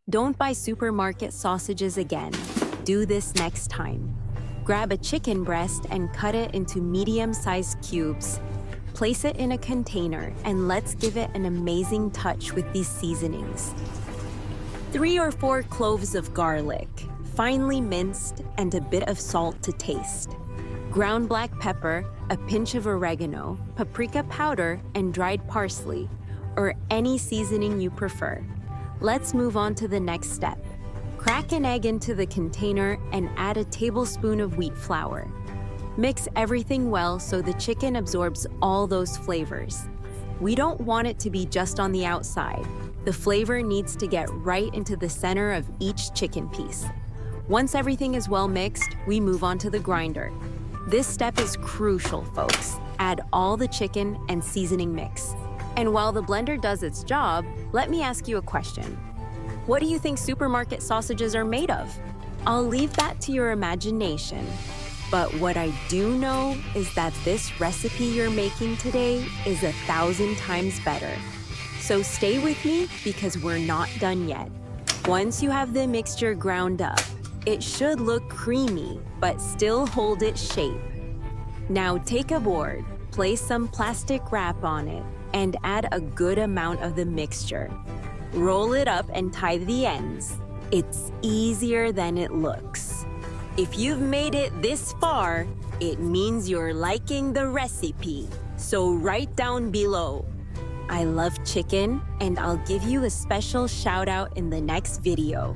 Don't buy supermarket sausages again. Do this next time. Grab a chicken breast and cut it into medium-sized cubes. Place it in a container and let's give it an amazing touch with these seasonings. 3 or 4 cloves of garlic, finely minced, and a bit of salt to taste. Ground black pepper, a pinch of oregano, paprika powder, and dried parsley, or any seasoning you prefer. Let's move on to the next step. Crack an egg into the container and add a tablespoon of wheat flour. Mix everything well so the chicken absorbs all those flavors. We don't want it to be just on the outside. The flavor needs to get right into the center of each chicken piece. Once everything is well mixed, we move on to the grinder. This step is crucial, folks. Add all the chicken and seasoning mix. And while the blender does its job, let me ask you a question. What do you think supermarket sausages are made of? I'll leave that to your imagination. But what I do know is that this recipe you're making today is 1,000 times better. So stay with me because we're not done yet. Once you have the mixture ground up, it should look creamy, but still hold its shape. Now take a board, place some plastic wrap on it, and add a good amount of the mixture. Roll it up and tie the ends. It's easier than it looks. If you've made it this far, it means you're liking the recipe. So write down below. I love chicken, and I'll give you a special shout out in the next video.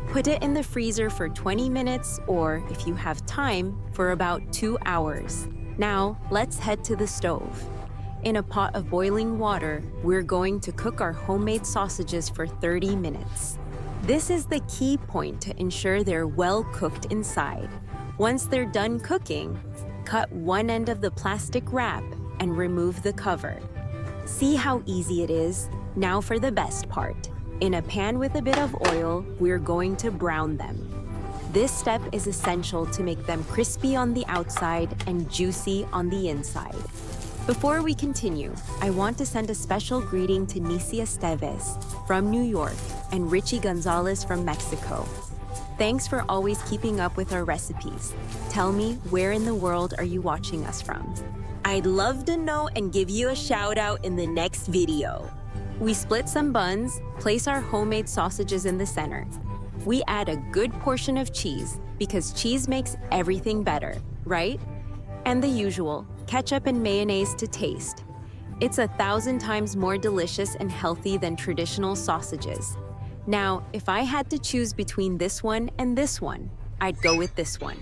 Put it in the freezer for 20 minutes or, if you have time, for about 2 hours. Now, let's head to the stove. In a pot of boiling water, we're going to cook our homemade sausages for 30 minutes. This is the key point to ensure they're well cooked inside. Once they're done cooking, cut one end of the plastic wrap and remove the cover. See how easy it is? Now for the best part. In a pan with a bit of oil, we're going to brown them. This step is essential to make them crispy on the outside and juicy on the inside. Before we continue, I want to send a special greeting to Nisi Esteves from New York and Richie Gonzalez from Mexico. Thanks for always keeping up with our recipes. Tell me, where in the world are you watching us from? I'd love to know and give you a shout out in the next video. We split some buns, place our homemade sausages in the center. We add a good portion of cheese because cheese makes everything better, right? And the usual, ketchup and mayonnaise to taste. It's 1,000 times more delicious and healthy than traditional sausages. Now, if I had to choose between this one and this one, I'd go with this one.